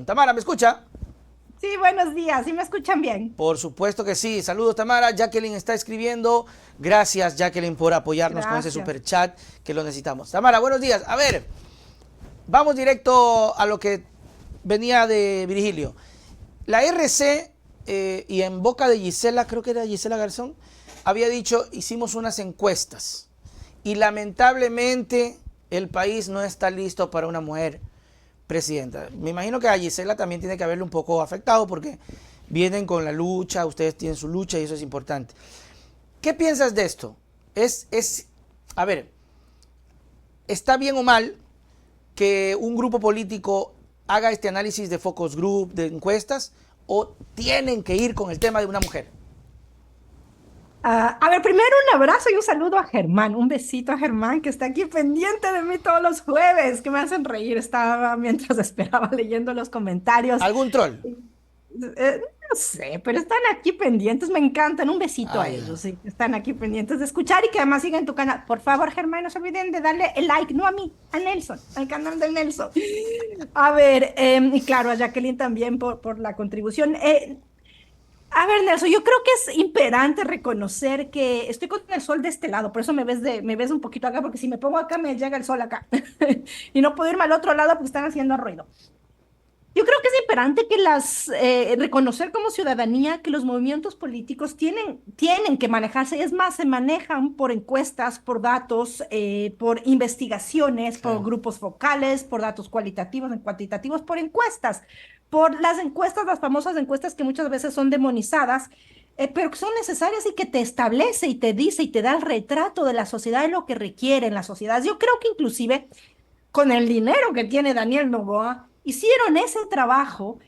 Tamara, ¿me escucha? Sí, buenos días. ¿Sí me escuchan bien? Por supuesto que sí. Saludos, Tamara. Jacqueline está escribiendo. Gracias, Jacqueline, por apoyarnos con ese Gracias. super chat que lo necesitamos. Tamara, buenos días. A ver, vamos directo a lo que venía de Virgilio. La RC, y en boca de Gisela, creo que era Gisela Garzón, había dicho, hicimos unas encuestas. Y lamentablemente el país no está listo para una mujer presidenta. Me imagino que a Gisela también tiene que haberle un poco afectado porque vienen con la lucha, ustedes tienen su lucha y eso es importante. ¿Qué piensas de esto? A ver, ¿está bien o mal que un grupo político haga este análisis de focus group, de encuestas, o tienen que ir con el tema de una mujer? A ver, primero un abrazo y un saludo a Germán. Un besito a Germán que está aquí pendiente de mí todos los jueves, que me hacen reír. Estaba mientras esperaba leyendo los comentarios. ¿Algún troll? No sé, pero están aquí pendientes. Me encantan. Un besito a Ay, ellos, sí, que están aquí pendientes de escuchar y que además sigan tu canal. Por favor, Germán, no se olviden de darle el like, no a mí, a Nelson, al canal de Nelson. A ver, y claro, a Jacqueline también por la contribución. A ver, Nelson, yo creo que es imperante reconocer que estoy con el sol de este lado, por eso me ves un poquito acá, porque si me pongo acá me llega el sol acá y no puedo irme al otro lado porque están haciendo ruido. Yo creo que es imperante que reconocer como ciudadanía que los movimientos políticos tienen que manejarse, y es más, se manejan por encuestas, por datos, por investigaciones, por claro. grupos focales, por datos cualitativos y cuantitativos, por encuestas, por las encuestas, las famosas encuestas que muchas veces son demonizadas, pero que son necesarias y que te establece y te dice y te da el retrato de la sociedad y lo que requieren las sociedades. Yo creo que inclusive con el dinero que tiene Daniel Noboa, hicieron ese trabajo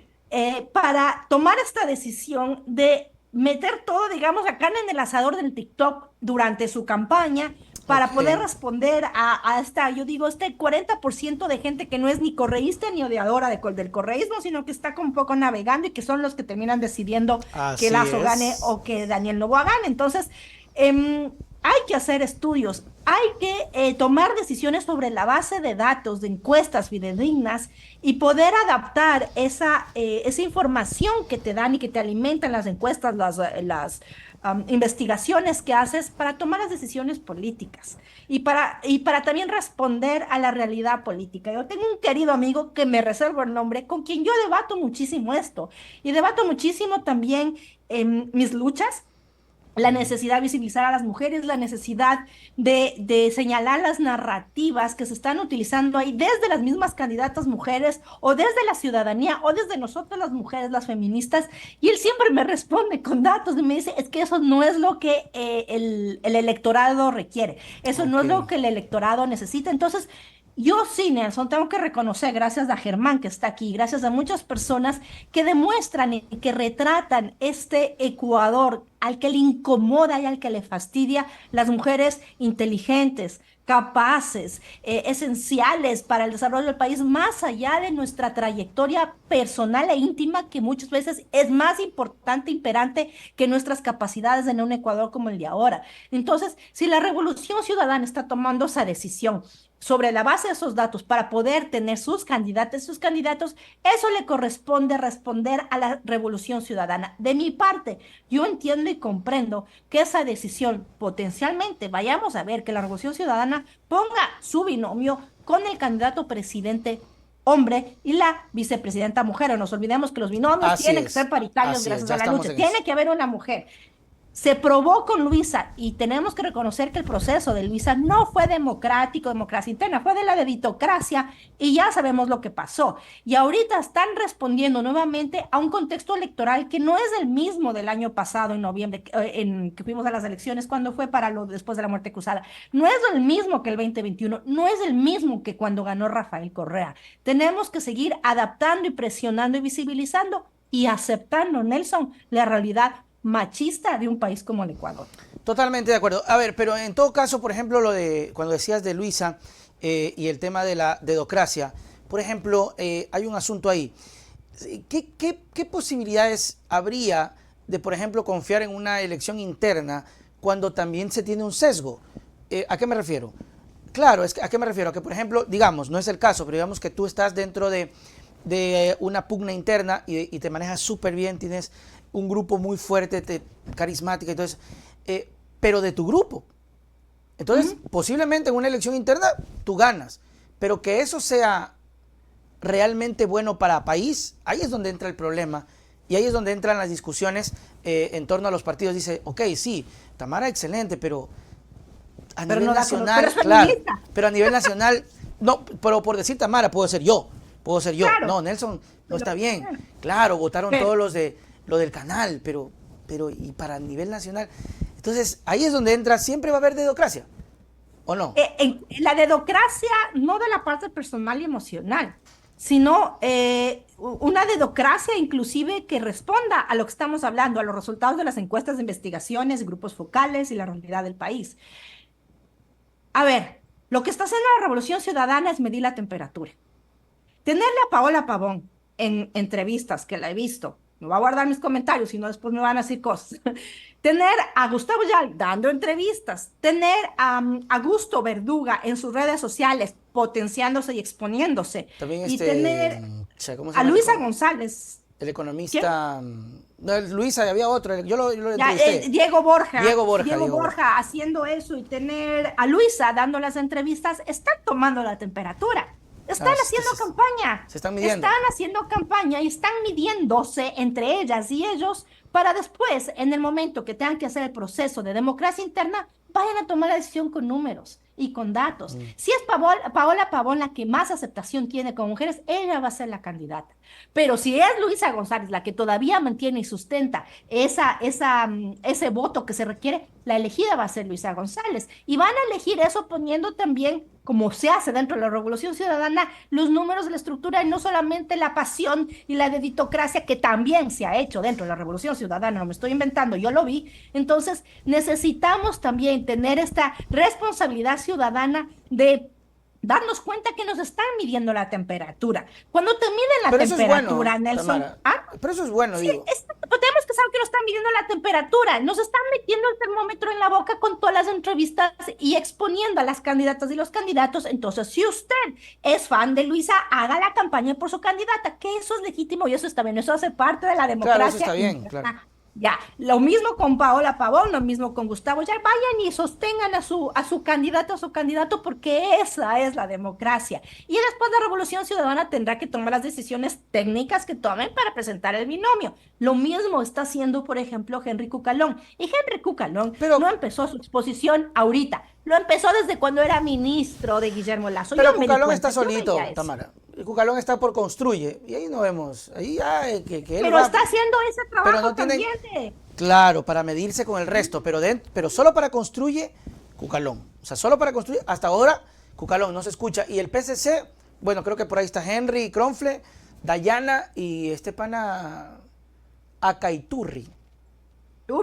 para tomar esta decisión de meter todo, digamos, la carne en el asador del TikTok durante su campaña para poder Ok. responder a esta, yo digo, este 40% de gente que no es ni correísta ni odiadora del correísmo, sino que está un poco navegando y que son los que terminan decidiendo que Así Lazo gane es. o que Daniel Noboa gane. Entonces, hay que hacer estudios, hay que tomar decisiones sobre la base de datos, de encuestas fidedignas y poder adaptar esa información que te dan y que te alimentan las encuestas, las investigaciones que haces para tomar las decisiones políticas y para también responder a la realidad política. Yo tengo un querido amigo que me reservo el nombre, con quien yo debato muchísimo esto y debato muchísimo también mis luchas, la necesidad de visibilizar a las mujeres, la necesidad de señalar las narrativas que se están utilizando ahí desde las mismas candidatas mujeres o desde la ciudadanía o desde nosotras las mujeres, las feministas. Y él siempre me responde con datos y me dice, es que eso no es lo que el electorado requiere, eso no Ok. es lo que el electorado necesita. Entonces, yo sí, Nelson, tengo que reconocer, gracias a Germán que está aquí, gracias a muchas personas que demuestran y que retratan este Ecuador al que le incomoda y al que le fastidia, las mujeres inteligentes, capaces, esenciales para el desarrollo del país, más allá de nuestra trayectoria personal e íntima, que muchas veces es más importante, imperante que nuestras capacidades en un Ecuador como el de ahora. Entonces, si la Revolución Ciudadana está tomando esa decisión sobre la base de esos datos para poder tener sus candidatos, eso le corresponde responder a la revolución ciudadana. De mi parte, yo entiendo y comprendo que esa decisión potencialmente, vayamos a ver que la revolución ciudadana ponga su binomio con el candidato presidente hombre y la vicepresidenta mujer. No nos olvidemos que los binomios Así tienen que ser es. paritarios Así es. gracias Ya a la estamos lucha. en eso. Tiene que haber una mujer. Se probó con Luisa y tenemos que reconocer que el proceso de Luisa no fue democrático, democracia interna, fue de la deditocracia y ya sabemos lo que pasó. Y ahorita están respondiendo nuevamente a un contexto electoral que no es el mismo del año pasado, en noviembre, en que fuimos a las elecciones, cuando fue para lo después de la muerte cruzada. No es el mismo que el 2021, no es el mismo que cuando ganó Rafael Correa. Tenemos que seguir adaptando y presionando y visibilizando y aceptando, Nelson, la realidad machista de un país como el Ecuador. Totalmente de acuerdo. A ver, pero en todo caso, por ejemplo, lo de cuando decías de Luisa, y el tema de la dedocracia, por ejemplo, hay un asunto ahí. ¿Qué posibilidades habría de, por ejemplo, confiar en una elección interna cuando también se tiene un sesgo? ¿A qué me refiero? Claro, ¿a qué me refiero? A que, por ejemplo, digamos, no es el caso, pero digamos que tú estás dentro de de una pugna interna y te manejas súper bien, tienes un grupo muy fuerte, carismático, entonces, pero de tu grupo. Entonces, posiblemente en una elección interna tú ganas, pero que eso sea realmente bueno para el país, ahí es donde entra el problema y ahí es donde entran las discusiones en torno a los partidos. Dice, ok, sí, Tamara excelente, pero a Pero nivel no da nacional, pero es claro, feminista. pero a nivel nacional, no, pero por decir Tamara, puedo ser yo, Claro. no, Nelson no Pero, está bien, claro, votaron pero, todos los de lo del canal, pero y para nivel nacional, entonces ahí es donde entra, siempre va a haber dedocracia, ¿o no? en la dedocracia, no de la parte personal y emocional, sino una dedocracia inclusive que responda a lo que estamos hablando, a los resultados de las encuestas de investigaciones, grupos focales y la realidad del país. A ver, lo que está haciendo la Revolución Ciudadana es medir la temperatura. Tenerle a Paola Pavón en entrevistas, que la he visto, me voy a guardar mis comentarios, si no después me van a decir cosas. Tener a Gustavo Yal dando entrevistas, tener a Gusto Verduga en sus redes sociales potenciándose y exponiéndose, También y tener ¿cómo se a llama Luisa González, el ¿quién? economista? No, Luisa, había otro, yo lo Ya, entrevisté. Diego Borja, Diego Borja, Diego Diego Borja. Borja haciendo eso y tener a Luisa dando las entrevistas, están tomando la temperatura, Ah, están haciendo campaña, se están midiendo. están haciendo campaña y están midiéndose entre ellas y ellos para después, en el momento que tengan que hacer el proceso de democracia interna, vayan a tomar la decisión con números y con datos. Si es Paola Pavón la que más aceptación tiene con mujeres, ella va a ser la candidata. Pero si es Luisa González la que todavía mantiene y sustenta ese voto que se requiere, la elegida va a ser Luisa González. Y van a elegir eso poniendo también, como se hace dentro de la Revolución Ciudadana, los números de la estructura y no solamente la pasión y la deditocracia que también se ha hecho dentro de la Revolución Ciudadana, no me estoy inventando, yo lo vi. Entonces, necesitamos también tener esta responsabilidad ciudadana de darnos cuenta que nos están midiendo la temperatura. Cuando te miden la Pero eso es temperatura, bueno, Nelson, Tamara. ¿ah? Pero eso es bueno, Sí, digo. tenemos que saber que nos están midiendo la temperatura, nos están metiendo el termómetro en la boca con todas las entrevistas y exponiendo a las candidatas y los candidatos. Entonces, si usted es fan de Luisa, haga la campaña por su candidata, que eso es legítimo y eso está bien, eso hace parte de la Claro, eso democracia está bien, claro. interna. Ya, lo mismo con Paola Pavón, lo mismo con Gustavo ya vayan y sostengan a su candidato, a su candidato, porque esa es la democracia. Y después la Revolución Ciudadana tendrá que tomar las decisiones técnicas que tomen para presentar el binomio. Lo mismo está haciendo, por ejemplo, Henry Cucalón. Y Henry Cucalón Pero, no empezó su exposición ahorita, lo empezó desde cuando era ministro de Guillermo Lasso. pero Yo me di Cucalón está cuenta, yo solito, veía eso. Tamara. El Cucalón está por construye. Y ahí no vemos. Ahí ya, que él Pero va. está haciendo ese Pero trabajo no tienen. también de... Claro, para medirse con el resto. Pero solo para construye, Cucalón. O sea, solo para construir. Hasta ahora, Cucalón no se escucha. Y el PSC, bueno, creo que por ahí está Henry Kronfle, Dayana y este pana Acaiturri.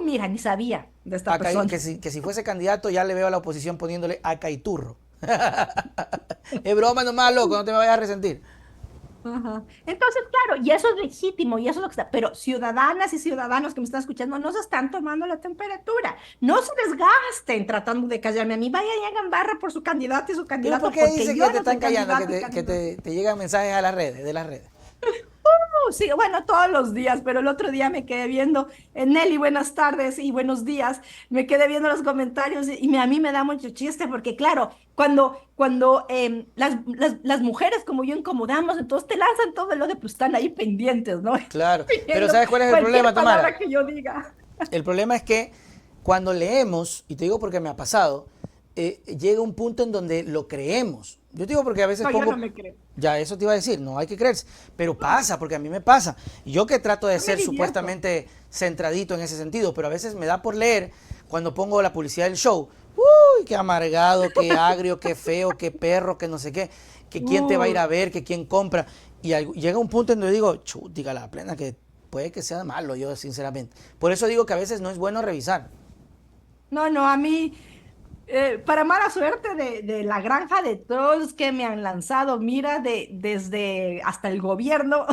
Mira, ni sabía de esta persona. Que si fuese candidato ya le veo a la oposición poniéndole Acaiturro. Es broma nomás, loco, no te me vayas a resentir. Ajá. Entonces, claro, y eso es legítimo, y eso es lo que está, pero ciudadanas y ciudadanos que me están escuchando no se están tomando la temperatura, no se desgasten tratando de callarme a mí, vayan y hagan barra por su candidato y su Pero candidato, ¿por qué porque dice yo que te no soy están callando, candidato y que candidato. te llegan mensajes a las redes, de las redes? Sí, bueno, todos los días, pero el otro día me quedé viendo, Nelly, buenas tardes y buenos días, me quedé viendo los comentarios a mí me da mucho chiste porque, claro, cuando las mujeres como yo incomodamos, entonces te lanzan todo lo de pues están ahí pendientes, ¿no? Claro, pero Viendo ¿sabes cuál es el cualquier problema, palabra Tamara? que yo diga. El problema es que cuando leemos, y te digo porque me ha pasado, llega un punto en donde lo creemos. Yo te digo porque a veces No, yo pongo, no me creo. ya eso te iba a decir, no hay que creerse, pero pasa, porque a mí me pasa. Y yo que trato de Yo me ser divierto. supuestamente centradito en ese sentido, pero a veces me da por leer cuando pongo la publicidad del show. Uy, qué amargado, qué agrio, qué feo, qué perro, qué no sé qué, que quién te va a ir Uh, a ver, que quién compra. Y llega un punto en donde digo, chutica la plena, que puede que sea malo yo, sinceramente. Por eso digo que a veces no es bueno revisar. no, no, a mí, para mala suerte de la granja de trolls que me han lanzado, mira, desde hasta el gobierno.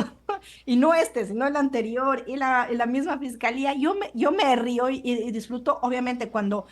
y no este, sino el anterior y la misma fiscalía, yo me río y disfruto, obviamente, cuando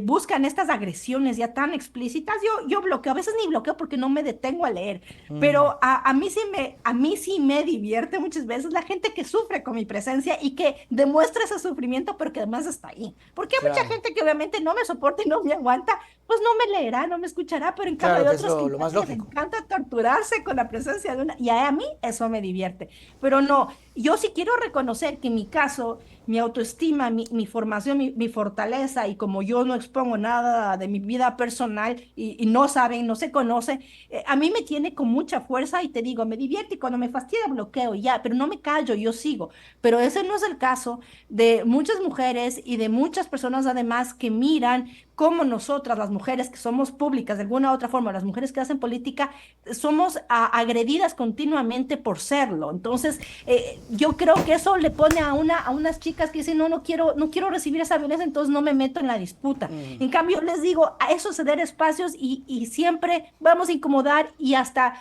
buscan estas agresiones ya tan explícitas, yo bloqueo, a veces ni bloqueo porque no me detengo a leer, Mm, pero a mí sí me divierte muchas veces la gente que sufre con mi presencia y que demuestra ese sufrimiento, pero que además está ahí. Porque hay mucha claro, gente que obviamente no me soporta y no me aguanta, pues no me leerá, no me escuchará, pero en cambio claro hay que es otros que lo más les lógico. encanta torturarse con la presencia de una, y a mí eso me divierte. Pero no, yo sí quiero reconocer que en mi caso, mi autoestima, mi formación, mi fortaleza, y como yo no expongo nada de mi vida personal y no saben, no se conoce, a mí me tiene con mucha fuerza y te digo, me divierte y cuando me fastidia bloqueo y ya, pero no me callo, yo sigo. Pero ese no es el caso de muchas mujeres y de muchas personas además que miran cómo nosotras, las mujeres que somos públicas de alguna u otra forma, las mujeres que hacen política, somos agredidas continuamente por serlo. Entonces, yo creo que eso le pone a unas chicas que dicen, no, no quiero recibir esa violencia, entonces no me meto en la disputa. Mm. En cambio, les digo, a eso ceder espacios y siempre vamos a incomodar y hasta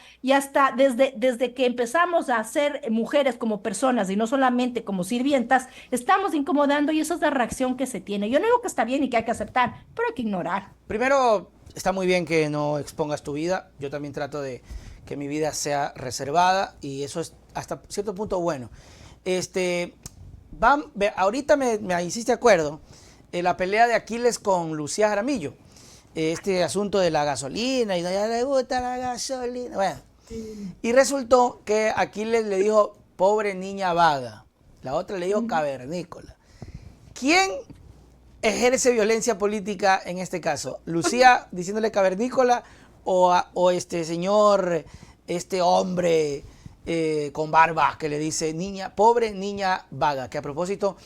desde que empezamos a ser mujeres como personas y no solamente como sirvientas, estamos incomodando y esa es la reacción que se tiene. Yo no digo que está bien y que hay que aceptar, pero hay que ignorar. Primero, está muy bien que no expongas tu vida. Yo también trato de que mi vida sea reservada y eso es hasta cierto punto bueno. Este, ahorita me hiciste acuerdo la pelea de Aquiles con Lucía Jaramillo. Este asunto de la gasolina y no ya le gusta la gasolina. Bueno, Sí. y resultó que Aquiles le dijo pobre niña vaga. La otra le dijo Ujú. cavernícola. ¿Quién ejerce violencia política en este caso? ¿Lucía diciéndole cavernícola o este señor, este hombre con barba que le dice niña, pobre niña vaga? Que a propósito,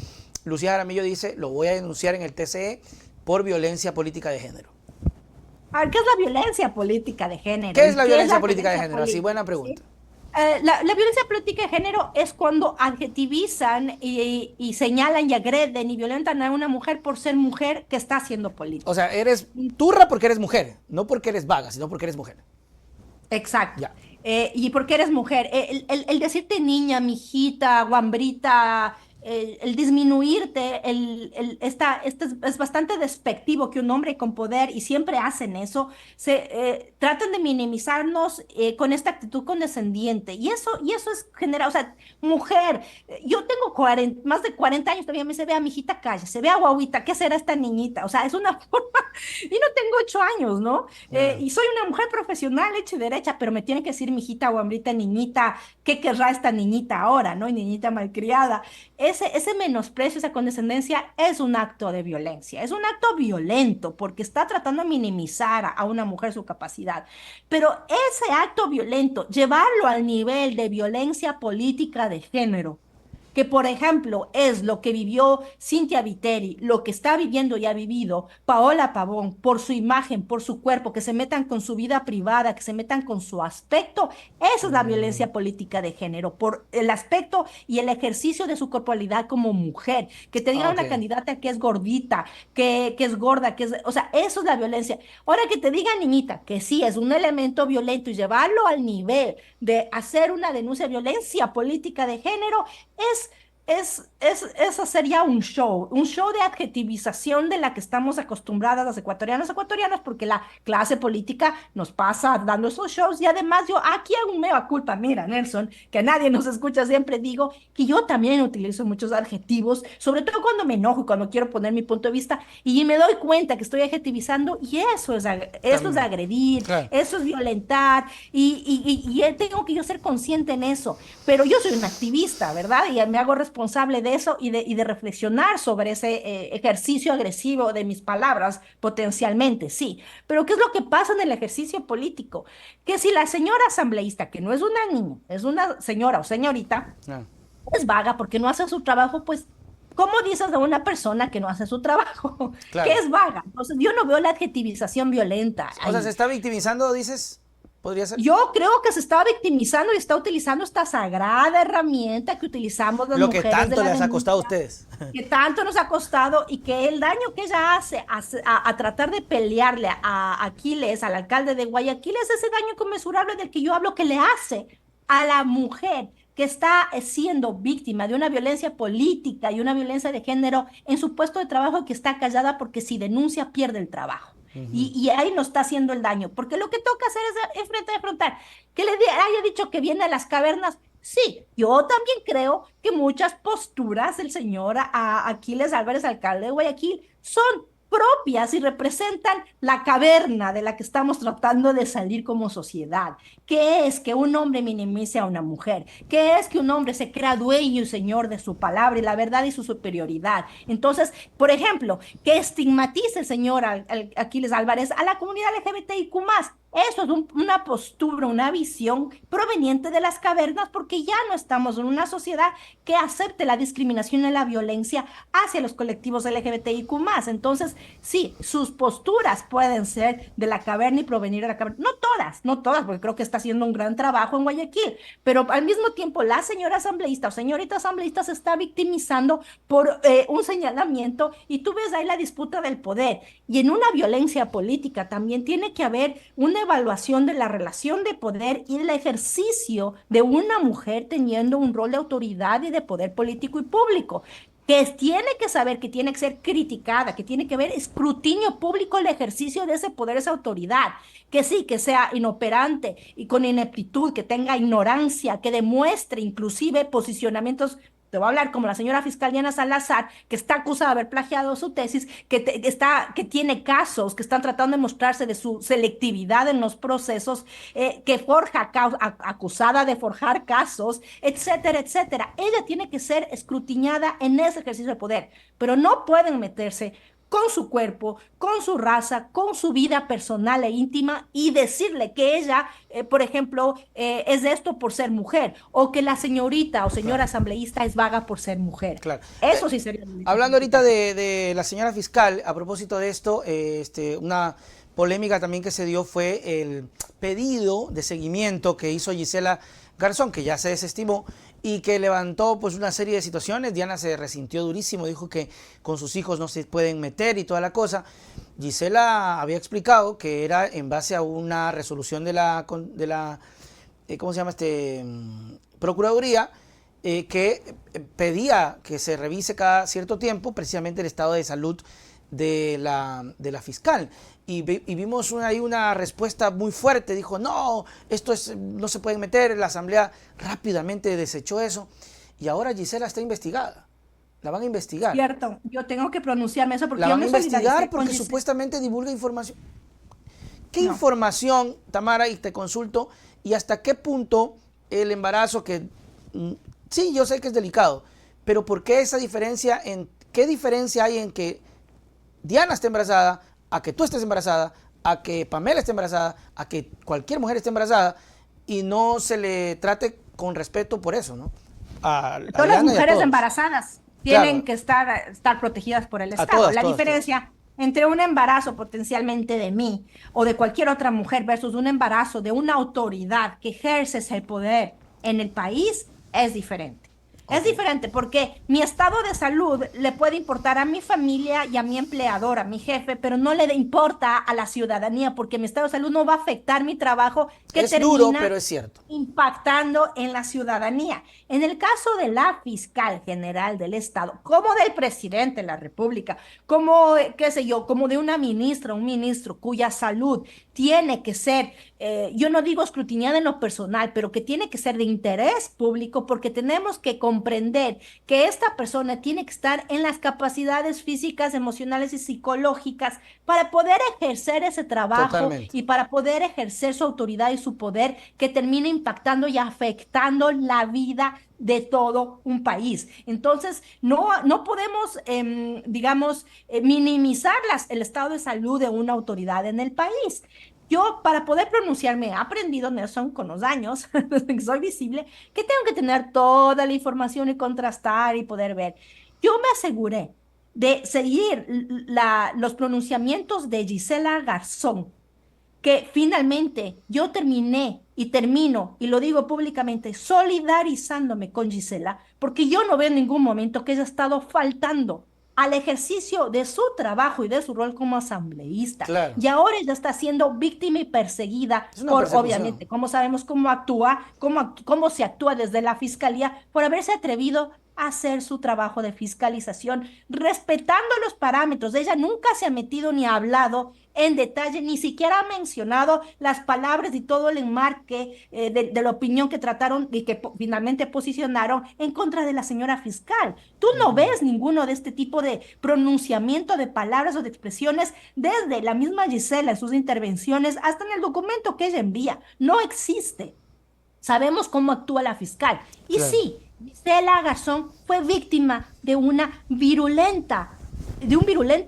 Lucía Jaramillo dice, lo voy a denunciar en el TCE por violencia política de género. A ver, ¿qué es la violencia política de género? ¿Qué es ¿Y la qué es violencia la política de violencia género? Así, política? buena pregunta. ¿Sí? La violencia política de género es cuando adjetivizan y señalan y agreden y violentan a una mujer por ser mujer que está haciendo O sea, política. eres turra porque eres mujer, no porque eres vaga, sino porque eres mujer. Exacto. Ya. Y porque eres mujer, el decirte niña, mijita, guambrita, el disminuirte, este es bastante despectivo que un hombre con poder, y siempre hacen eso, tratan de minimizarnos con esta actitud condescendiente. Y eso es general, o sea, mujer, yo tengo 40 más de 40 años, todavía me dice, vea, mijita, calla, se vea guaguita, ¿qué será esta niñita? O sea, es una forma, y no tengo 8 años, ¿no? Yeah. Y soy una mujer profesional, hecha y derecha, pero me tiene que decir mijita, guambrita, niñita, ¿qué querrá esta niñita ahora, no? Y niñita malcriada. Ese menosprecio, esa condescendencia es un acto de violencia, es un acto violento porque está tratando de minimizar a una mujer su capacidad. Pero ese acto violento, llevarlo al nivel de violencia política de género, que por ejemplo es lo que vivió Cintia Viteri, lo que está viviendo y ha vivido Paola Pavón, por su imagen, por su cuerpo, que se metan con su vida privada, que se metan con su aspecto, esa es la Mm, violencia política de género, por el aspecto y el ejercicio de su corporalidad como mujer, que te digan ok. una candidata que es gordita, que es gorda, o sea, eso es la violencia. Ahora que te digan niñita, que sí es un elemento violento y llevarlo al nivel de hacer una denuncia de violencia política de género, es eso sería un show de adjetivización de la que estamos acostumbradas las ecuatorianos, porque la clase política nos pasa dando esos shows y además yo aquí hago un mea culpa, mira, Nelson, que nadie nos escucha, siempre digo que yo también utilizo muchos adjetivos, sobre todo cuando me enojo y cuando quiero poner mi punto de vista y me doy cuenta que estoy adjetivizando y eso es También. agredir, Claro. eso es violentar y tengo que yo ser consciente en eso. Pero yo soy una activista, ¿verdad? Y me hago responsable de eso y de reflexionar sobre ese ejercicio agresivo de mis palabras, potencialmente, sí. Pero ¿qué es lo que pasa en el ejercicio político? Que si la señora asambleísta, que no es una niña, es una señora o señorita, Ah, es vaga porque no hace su trabajo, pues, ¿cómo dices de una persona que no hace su trabajo? Que claro. es vaga. Entonces, yo no veo la adjetivización violenta O sea, se ahí. está victimizando, dices. ¿Podría ser? Yo creo que se está victimizando y está utilizando esta sagrada herramienta que utilizamos las Lo que mujeres de tanto la les ha costado a denuncia, ustedes. que tanto nos ha costado y que el daño que ella hace a tratar de pelearle a Aquiles, al alcalde de Guayaquil, es ese daño inconmensurable del que yo hablo que le hace a la mujer que está siendo víctima de una violencia política y una violencia de género en su puesto de trabajo y que está callada porque si denuncia pierde el trabajo. Ujú. Y ahí no está haciendo el daño, porque lo que toca hacer es enfrentar, afrontar. Que haya dicho que viene a las cavernas. Sí, yo también creo que muchas posturas del señor Aquiles Álvarez, alcalde de Guayaquil, son propias y representan la caverna de la que estamos tratando de salir como sociedad. ¿Qué es que un hombre minimice a una mujer? ¿Qué es que un hombre se crea dueño y señor de su palabra y la verdad y su superioridad? Entonces, por ejemplo, que estigmatice el señor Aquiles Álvarez a la comunidad LGBTIQ+. Eso es una postura, una visión proveniente de las cavernas, porque ya no estamos en una sociedad que acepte la discriminación y la violencia hacia los colectivos LGBTIQ+. Entonces, sí, sus posturas pueden ser de la caverna y provenir de la caverna. No todas, no todas, porque creo que está haciendo un gran trabajo en Guayaquil, pero al mismo tiempo la señora asambleísta o señorita asambleísta se está victimizando por un señalamiento y tú ves ahí la disputa del poder. Y en una violencia política también tiene que haber una evaluación de la relación de poder y el ejercicio de una mujer teniendo un rol de autoridad y de poder político y público, que tiene que saber que tiene que ser criticada, que tiene que haber escrutinio público el ejercicio de ese poder, esa autoridad, que sí, que sea inoperante y con ineptitud, que tenga ignorancia, que demuestre inclusive posicionamientos. Te voy a hablar como la señora fiscal Diana Salazar, que está acusada de haber plagiado su tesis, que tiene casos que están tratando de mostrarse de su selectividad en los procesos, que acusada de forjar casos, etcétera, etcétera. Ella tiene que ser escrutinada en ese ejercicio de poder, pero no pueden meterse con su cuerpo, con su raza, con su vida personal e íntima y decirle que ella, por ejemplo, es esto por ser mujer o que la señorita o señora Claro, asambleísta es vaga por ser mujer. claro. Eso sí sería una Hablando ahorita significativa. de la señora fiscal, a propósito de esto, una polémica también que se dio fue el pedido de seguimiento que hizo Gisela Garzón, que ya se desestimó y que levantó pues una serie de situaciones. Diana se resintió durísimo, dijo que con sus hijos no se pueden meter y toda la cosa. Gisela había explicado que era en base a una resolución de la ¿cómo se llama Procuraduría, que pedía que se revise cada cierto tiempo precisamente el estado de salud de la fiscal. Y vimos ahí una respuesta muy fuerte, dijo, no, no se pueden meter, la asamblea rápidamente desechó eso, y ahora Gisela está investigada, la van a investigar. Cierto, yo tengo que pronunciarme eso porque La yo van a me investigar solidaricé con porque Giselle. supuestamente divulga información. ¿Qué No. información, Tamara, y te consulto, y hasta qué punto el embarazo que, sí, yo sé que es delicado, pero ¿por qué esa diferencia, qué diferencia hay en que Diana esté embarazada, a que tú estés embarazada, a que Pamela esté embarazada, a que cualquier mujer esté embarazada y no se le trate con respeto por eso, ¿no? A Todas las Diana y a mujeres todos. embarazadas tienen Claro, que estar protegidas por el a Estado. todas, La todas, todas. diferencia entre un embarazo potencialmente de mí o de cualquier otra mujer versus un embarazo de una autoridad que ejerce ese poder en el país es diferente. Es Ok. diferente porque mi estado de salud le puede importar a mi familia y a mi empleador, a mi jefe, pero no le importa a la ciudadanía porque mi estado de salud no va a afectar mi trabajo que Es duro, termina pero es cierto. impactando en la ciudadanía. En el caso de la fiscal general del Estado, como del presidente de la República, como, qué sé yo, como de una ministra, un ministro cuya salud tiene que ser, yo no digo escrutinada en lo personal, pero que tiene que ser de interés público, porque tenemos que comprender que esta persona tiene que estar en las capacidades físicas, emocionales y psicológicas para poder ejercer ese trabajo Totalmente. y para poder ejercer su autoridad y su poder que termina impactando y afectando la vida de todo un país. Entonces, no podemos, digamos, minimizar el estado de salud de una autoridad en el país. Yo, para poder pronunciarme, he aprendido, Nelson, con los años, desde que soy visible, que tengo que tener toda la información y contrastar y poder ver. Yo me aseguré de seguir los pronunciamientos de Gisela Garzón, que finalmente yo terminé y termino, y lo digo públicamente, solidarizándome con Gisela, porque yo no veo en ningún momento que haya estado faltando al ejercicio de su trabajo y de su rol como asambleísta. Claro. Y ahora ella está siendo víctima y perseguida Es una por, persecución. obviamente, cómo sabemos cómo actúa, cómo se actúa desde la fiscalía, por haberse atrevido a hacer su trabajo de fiscalización, respetando los parámetros. Ella nunca se ha metido ni ha hablado en detalle, ni siquiera ha mencionado las palabras y todo el enmarque de la opinión que trataron y que finalmente posicionaron en contra de la señora fiscal. Tú no ves ninguno de este tipo de pronunciamiento de palabras o de expresiones desde la misma Gisela en sus intervenciones hasta en el documento que ella envía. No existe. Sabemos cómo actúa la fiscal. Y Claro. sí, Gisela Garzón fue víctima de un virulento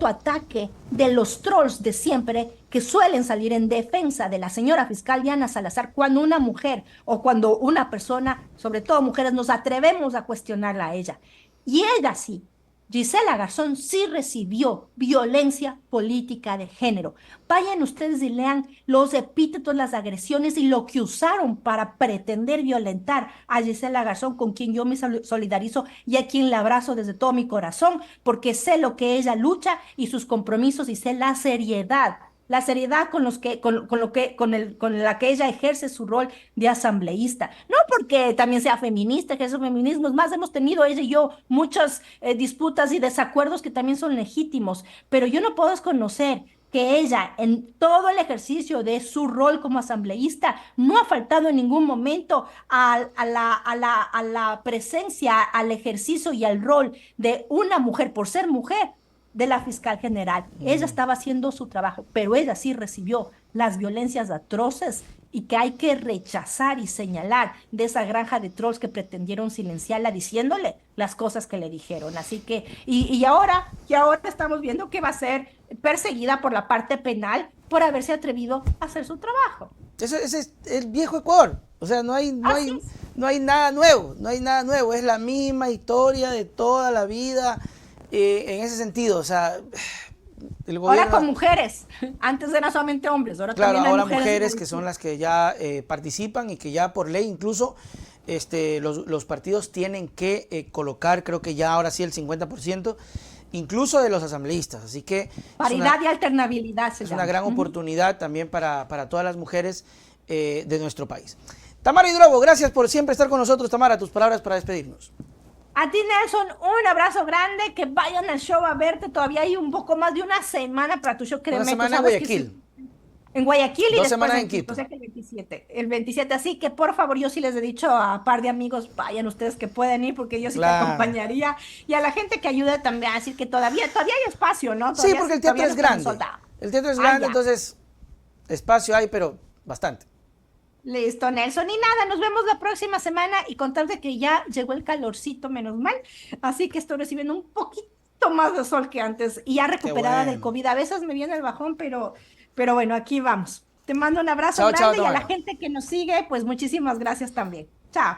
ataque de los trolls de siempre que suelen salir en defensa de la señora fiscal Diana Salazar cuando una mujer o cuando una persona, sobre todo mujeres, nos atrevemos a cuestionarla a ella. Y ella sí, Gisela Garzón sí recibió violencia política de género. Vayan ustedes y lean los epítetos, las agresiones y lo que usaron para pretender violentar a Gisela Garzón, con quien yo me solidarizo y a quien le abrazo desde todo mi corazón, porque sé lo que ella lucha y sus compromisos y sé la seriedad con la que ella ejerce su rol de asambleísta. No porque también sea feminista, que esos feminismos más hemos tenido ella y yo muchas disputas y desacuerdos que también son legítimos, pero yo no puedo desconocer que ella, en todo el ejercicio de su rol como asambleísta, no ha faltado en ningún momento a la presencia, al ejercicio y al rol de una mujer, por ser mujer, de la fiscal general. Ella estaba haciendo su trabajo, pero ella sí recibió las violencias atroces y que hay que rechazar y señalar de esa granja de trolls que pretendieron silenciarla diciéndole las cosas que le dijeron. Así que, y ahora estamos viendo que va a ser perseguida por la parte penal por haberse atrevido a hacer su trabajo. Ese es el viejo Ecuador. O sea, Así es. no hay nada nuevo, no hay nada nuevo. Es la misma historia de toda la vida en ese sentido. O sea, el Ahora gobierno... con mujeres. Antes eran solamente hombres, ahora Claro, también hay ahora mujeres. mujeres que son las que ya participan y que ya por ley incluso los partidos tienen que colocar, creo que ya ahora sí el 50%, incluso de los asambleístas. Así que Paridad y alternabilidad se es llama. una gran oportunidad también para todas las mujeres de nuestro país. Tamara Hidrobo, gracias por siempre estar con nosotros. Tamara, tus palabras para despedirnos. A ti, Nelson, un abrazo grande, que vayan al show a verte. Todavía hay un poco más de una semana para tu show, créeme. Una Tú semana en sabes que Guayaquil. en Guayaquil y 2 después semanas en en Quito, Quito. o sea que el 27, así que por favor, yo sí les he dicho a un par de amigos, vayan ustedes que pueden ir, porque yo sí te Claro. acompañaría, y a la gente que ayude también a decir que todavía hay espacio, ¿no? Sí, Todavía, porque el teatro todavía es no estamos grande. soldados. El teatro es Ah, grande, ya. entonces espacio hay, pero bastante. Listo, Nelson. Y nada, nos vemos la próxima semana y contarte que ya llegó el calorcito, menos mal. Así que estoy recibiendo un poquito más de sol que antes y ya recuperada del bueno. COVID. A veces me viene el bajón, pero bueno, aquí vamos. Te mando un abrazo Chao, chao, grande y a la Tamara. gente que nos sigue, pues muchísimas gracias también. Chao.